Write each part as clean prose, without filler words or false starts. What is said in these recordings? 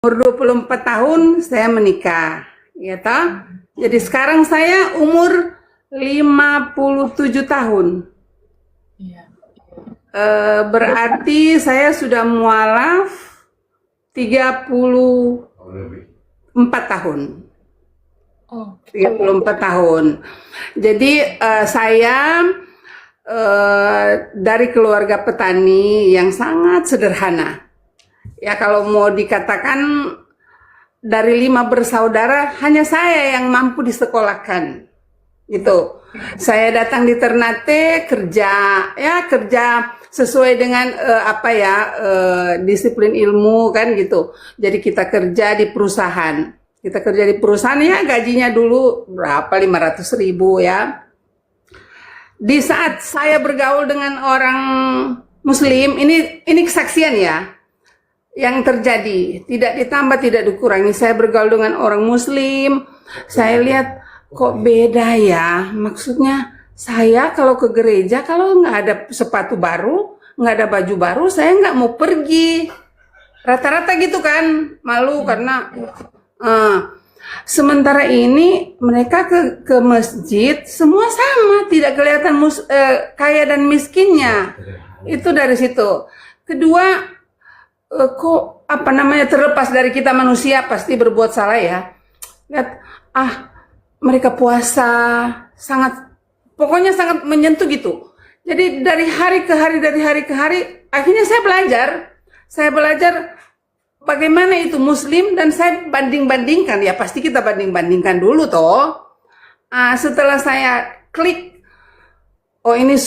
Umur 24 tahun saya menikah, ya toh. Jadi sekarang saya umur 57 tahun. Berarti saya sudah mualaf 34 tahun. 34 tahun. Jadi saya dari keluarga petani yang sangat sederhana. Ya kalau mau dikatakan dari 5 bersaudara hanya saya yang mampu disekolahkan. Gitu. Saya datang di Ternate kerja sesuai dengan disiplin ilmu kan gitu. Jadi kita kerja di perusahaan. Kita kerja di perusahaan ya gajinya dulu berapa 500.000 ya. Di saat saya bergaul dengan orang Muslim, ini kesaksian ya yang terjadi, tidak ditambah tidak dikurangi. Saya bergaul dengan orang Muslim, saya lihat kok beda ya. Maksudnya saya kalau ke gereja kalau nggak ada sepatu baru, nggak ada baju baru, saya nggak mau pergi. Rata-rata gitu kan, malu karena sementara ini mereka ke masjid semua sama, tidak kelihatan kaya dan miskinnya. Itu dari situ. Kedua, kok terlepas dari kita manusia pasti berbuat salah ya. Lihat, mereka puasa pokoknya sangat menyentuh gitu. Jadi dari hari ke hari, akhirnya saya belajar bagaimana itu Muslim dan saya banding-bandingkan ya, pasti kita banding-bandingkan dulu toh. Setelah saya klik, oh ini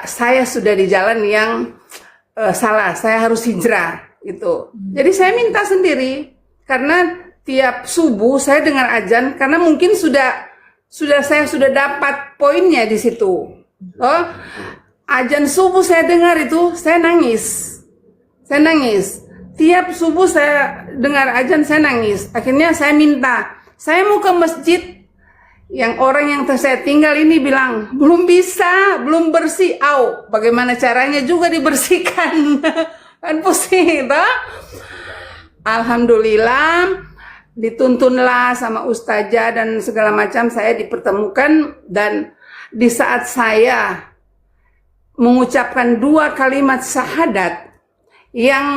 saya sudah di jalan yang salah, saya harus hijrah gitu. Jadi saya minta sendiri karena tiap subuh saya dengar azan karena mungkin saya sudah dapat poinnya di situ. Oh, azan subuh saya dengar itu saya nangis. Tiap subuh saya dengar azan saya nangis. Akhirnya saya minta, saya mau ke masjid. Yang orang yang saya tinggal ini bilang, belum bisa, belum bersih. Bagaimana caranya juga dibersihkan? Kan pusing, toh? Alhamdulillah, dituntunlah sama ustazah dan segala macam, saya dipertemukan. Dan di saat saya mengucapkan 2 kalimat syahadat yang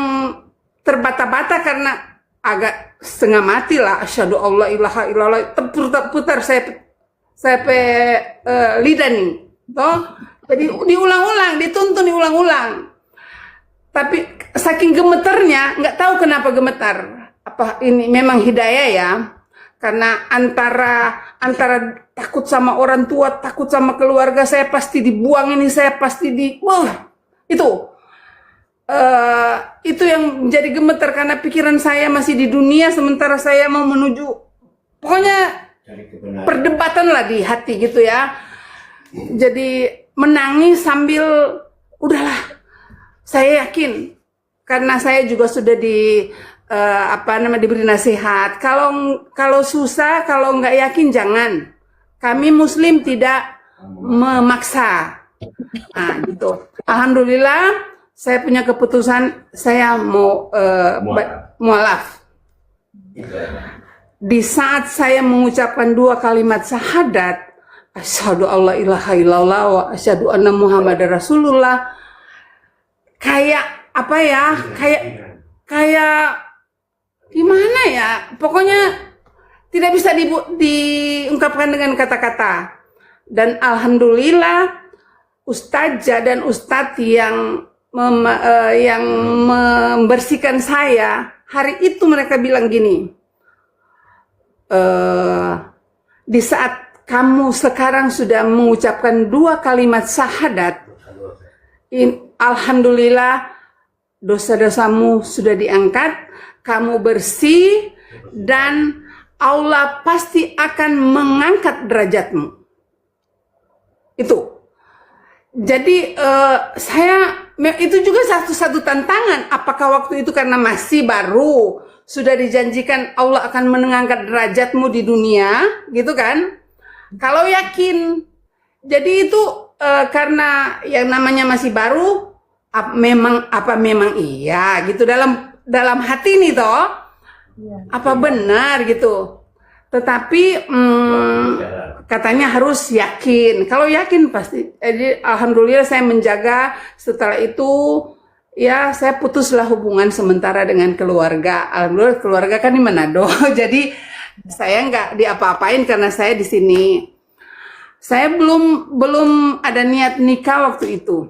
terbata-bata karena agak setengah mati lah, asyhadu alla ilaha illallah, putar saya lidah nih, toh. Jadi dituntun diulang-ulang. Tapi saking gemeternya, nggak tahu kenapa gemetar. Apa ini memang hidayah ya? Karena antara takut sama orang tua, takut sama keluarga, saya pasti dibuang ini, saya pasti itu yang menjadi gemeter karena pikiran saya masih di dunia sementara saya mau menuju, pokoknya perdebatan lah di hati gitu ya. Jadi menangis sambil udahlah, saya yakin karena saya juga sudah diberi nasihat. Kalau susah, kalau nggak yakin jangan. Kami Muslim tidak memaksa. Gitu. Alhamdulillah. Saya punya keputusan, saya mau mualaf. Di saat saya mengucapkan 2 kalimat syahadat, asyhadu alla ilaha illallah wa asyhadu anna muhammadar rasulullah, kayak gimana ya? Pokoknya tidak bisa diungkapkan dengan kata-kata. Dan alhamdulillah, ustazah dan ustadz yang membersihkan saya hari itu mereka bilang gini, di saat kamu sekarang sudah mengucapkan 2 kalimat syahadat, alhamdulillah dosa-dosamu sudah diangkat, kamu bersih dan Allah pasti akan mengangkat derajatmu. Itu. Jadi itu juga satu tantangan. Apakah waktu itu karena masih baru sudah dijanjikan Allah akan mengangkat derajatmu di dunia, gitu kan? Kalau yakin, jadi itu karena yang namanya masih baru, memang iya gitu dalam hati nih toh. Apa benar gitu? Tetapi katanya harus yakin. Kalau yakin pasti. Jadi alhamdulillah saya menjaga. Setelah itu ya saya putuslah hubungan sementara dengan keluarga. Alhamdulillah keluarga kan di Manado. Jadi saya nggak diapa-apain karena saya di sini. Saya belum ada niat nikah waktu itu.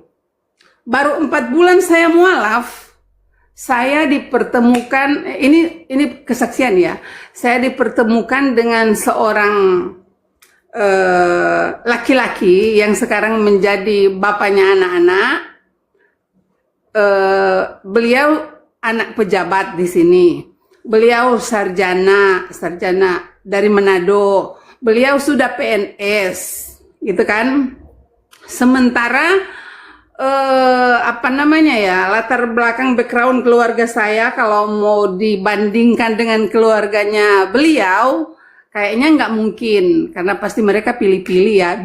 Baru 4 bulan saya mualaf. Saya dipertemukan, ini kesaksian ya. Saya dipertemukan dengan seorang laki-laki yang sekarang menjadi bapaknya anak-anak. Beliau anak pejabat di sini. Beliau sarjana dari Manado. Beliau sudah PNS, gitu kan. Sementara latar belakang background keluarga saya kalau mau dibandingkan dengan keluarganya beliau kayaknya nggak mungkin karena pasti mereka pilih-pilih ya